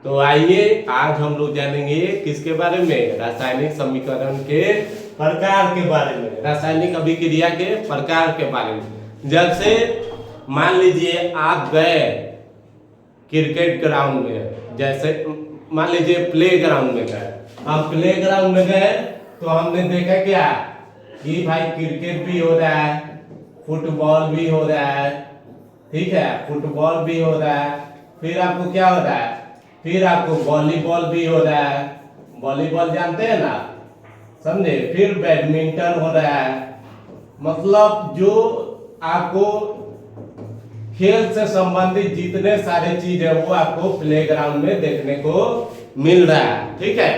तो आइए आज हम लोग जानेंगे किसके बारे में, रासायनिक समीकरण के प्रकार के बारे में, रासायनिक अभिक्रिया के प्रकार के बारे में। जैसे मान लीजिए आप गए क्रिकेट ग्राउंड में, जैसे मान लीजिए प्ले ग्राउंड में गए। हम प्ले ग्राउंड में गए तो हमने देखा क्या कि भाई क्रिकेट भी हो रहा है, फुटबॉल भी हो रहा है, ठीक है, फुटबॉल भी हो रहा है। फिर आपको क्या हो रहा है, फिर आपको वॉलीबॉल भी हो रहा है, वॉलीबॉल जानते हैं ना, समझे। फिर बैडमिंटन हो रहा है। मतलब जो आपको खेल से संबंधित जितने सारे चीज है वो आपको प्लेग्राउंड में देखने को मिल रहा है, ठीक है।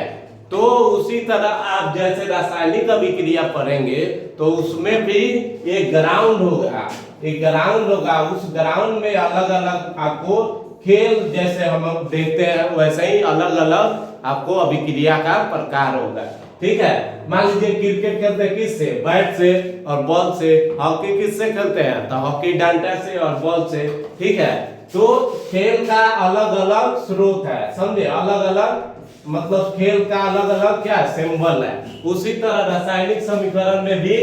तो उसी तरह आप जैसे रासायनिक अभिक्रिया पढ़ेंगे तो उसमें भी एक ग्राउंड होगा, एक ग्राउंड होगा। उस ग्राउंड में अलग अलग आपको खेल जैसे हम देखते हैं वैसे ही अलग अलग आपको अभिक्रिया का प्रकार होगा, ठीक है। मान लीजिए क्रिकेट खेलते हैं किससे, बैट से और बॉल से। हॉकी किससे खेलते हैं, तो हॉकी डंडा से और बॉल से, ठीक है। तो खेल का अलग अलग स्रोत है, समझे, अलग अलग मतलब खेल का अलग अलग क्या सिंबल है। उसी तरह रासायनिक समीकरण में भी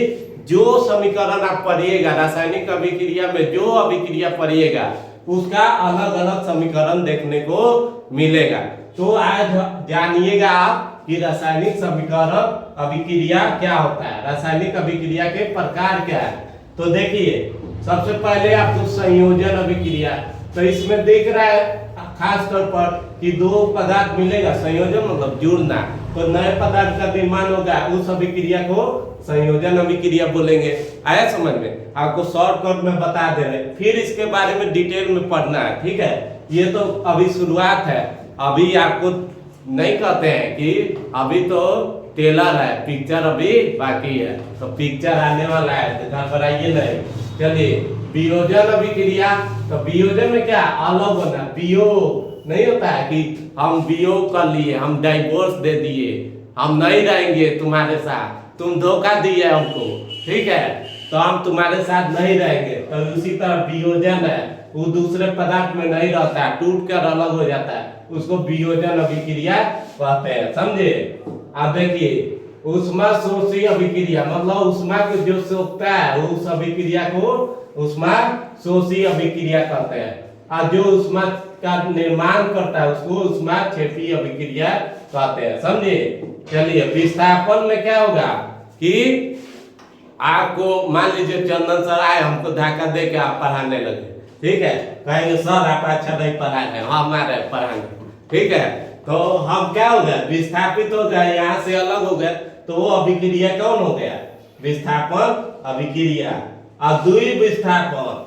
जो समीकरण आप पढ़िएगा, रासायनिक अभिक्रिया में जो अभिक्रिया पढ़िएगा उसका अलग अलग समीकरण देखने को मिलेगा। तो आज जानिएगा आप कि रासायनिक समीकरण अभिक्रिया क्या होता है, रासायनिक अभिक्रिया के प्रकार क्या है। तो देखिए सबसे पहले आपको संयोजन अभिक्रिया, तो इसमें देख रहा है खास तौर पर कि दो पदार्थ मिलेगा, संयोजन मतलब जुड़ना, तो नए पदार्थ का निर्माण होगा, उस अभिक्रिया को संयोजन अभिक्रिया बोलेंगे। आया समझ में, आपको शॉर्टकट में बता दे रहे, फिर इसके बारे में डिटेल में पढ़ना है, ठीक है। ये तो अभी शुरुआत है, अभी आपको नहीं कहते हैं कि अभी तो टेलर है, पिक्चर अभी बाकी है, तो पिक्चर आने वाला है, तो घबराइए नहीं। चलिए वियोजन अभिक्रिया, तो वियोजन में क्या अलग होना, वियोग नहीं होता है कि हम वियोग कर लिए, हम डाइवोर्स दे दिए, हम नहीं रहेंगे तुम्हारे साथ, तुम धोखा दिए हमको, ठीक है, तो हम तुम्हारे साथ नहीं रहेंगे। तो उसी तरह वियोजन है, वो दूसरे पदार्थ में नहीं रहता है, टूट कर अलग हो जाता है, उसको वियोजन अभिक्रिया कहते हैं, समझे। आप देखिए ऊष्मा शोषी अभिक्रिया, मतलब ऊष्मा को जो सोखता है उस अभिक्रिया को ऊष्मा शोषी अभिक्रिया कहते हैं, और जो ऊष्मा का निर्माण करता है उसको ऊष्मा क्षेपी अभिक्रिया कहते हैं, समझे। चलिए विस्थापन में क्या होगा कि आपको मान लीजिए चंदन सर आए, हमको धक्का दे के आप पढ़ाने लगे, ठीक है, कहेंगे सर आप अच्छा नहीं पढ़ा रहे, हमारे पढ़ाएंगे, ठीक है। तो हम क्या हो गए, विस्थापित हो गए, यहाँ से अलग हो गए, तो वो अभिक्रिया कौन हो गया, विस्थापन अभिक्रिया। और द्विविस्थापन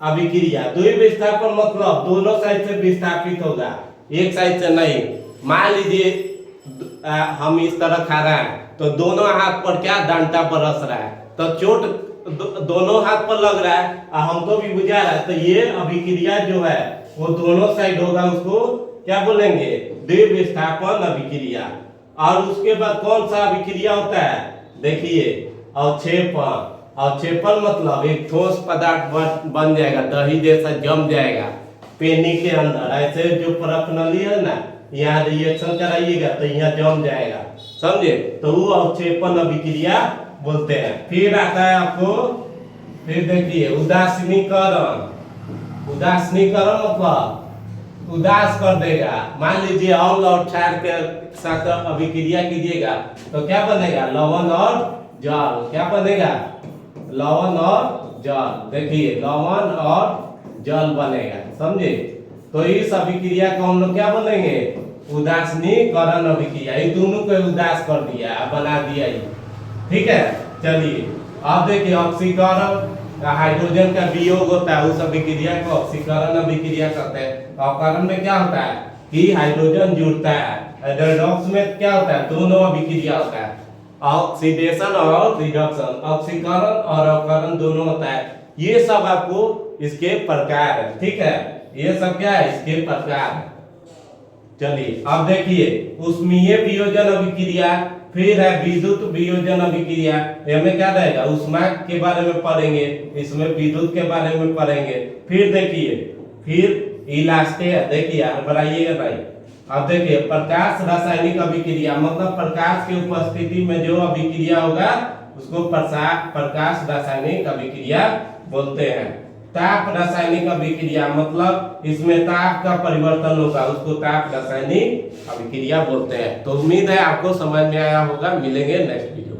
अभिक्रिया, द्विविस्थापन मतलब दोनों साइड से विस्थापित होगा, एक साइड से नहीं। मान लीजिए हम इस तरह खा रहे हैं तो दोनों हाथ पर क्या डंडा बरस रहा है, तो चोट दोनों हाथ पर लग रहा है और हमको भी बुझा रहा है, तो ये अभिक्रिया जो है वो दोनों साइड होगा, उसको क्या बोलेंगे, द्विविस्थापन अभिक्रिया। और उसके बाद कौन सा अभिक्रिया होता है, देखिए अवक्षेपण। अवक्षेपण मतलब एक ठोस पदार्थ बन जाएगा, दही जैसा जम जाएगा पेनी के अंदर, ऐसे जो परखनली है ना, यहाँ रिएक्शन कराइएगा तो यहाँ जम जाएगा, समझे, तो वो अवक्षेपण अभिक्रिया बोलते हैं। फिर आता है आपको, फिर देखिए उदासीनीकरण। उदासीनीकरण मतलब उदास कर देगा। मान लीजिए अम्ल और क्षार के साथ अभिक्रिया कीजिएगा तो क्या बनेगा, लवण और जल, क्या बनेगा, लवण और जल। देखिए लवण और जल बनेगा, समझे। तो इस अभिक्रिया को हम लोग क्या बोलेंगे, उदासीनीकरण अभिक्रिया। ये दोनों को उदास कर दिया, बना दिया ये, ठीक है। चलिए अब देखिए ऑक्सीकरण, हाइड्रोजन का वियोग होता है, उस अभिक्रिया को ऑक्सीकरण अभिक्रिया कहते हैं। ऑक्सीकरण में क्या होता है कि हाइड्रोजन जुड़ता है, रेडॉक्स में क्या होता है, दोनों अभिक्रिया होता है, ऑक्सीडेशन और रिडक्शन, ऑक्सीकरण और अवकरण दोनों होता है। ये सब आपको इसके प्रकार है, ठीक है, ये सब क्या है, इसके प्रकार है। चलिए अब देखिए ऊष्मीय वियोजन अभिक्रिया, फिर है विद्युत वियोजन अभिक्रिया। हमें क्या रहेगा, ऊष्मा के बारे में पढ़ेंगे, इसमें विद्युत के बारे में पढ़ेंगे। फिर देखिए, फिर इलास्टे, देखिए बनाइएगा भाई, अब देखिए प्रकाश रासायनिक अभिक्रिया मतलब प्रकाश की उपस्थिति में जो अभिक्रिया होगा उसको प्रकाश रासायनिक अभिक्रिया बोलते हैं। ताप रासायनिक अभिक्रिया मतलब इसमें ताप का परिवर्तन होगा, उसको ताप रासायनिक अभिक्रिया बोलते हैं। तो उम्मीद है आपको समझ में आया होगा। मिलेंगे नेक्स्ट वीडियो।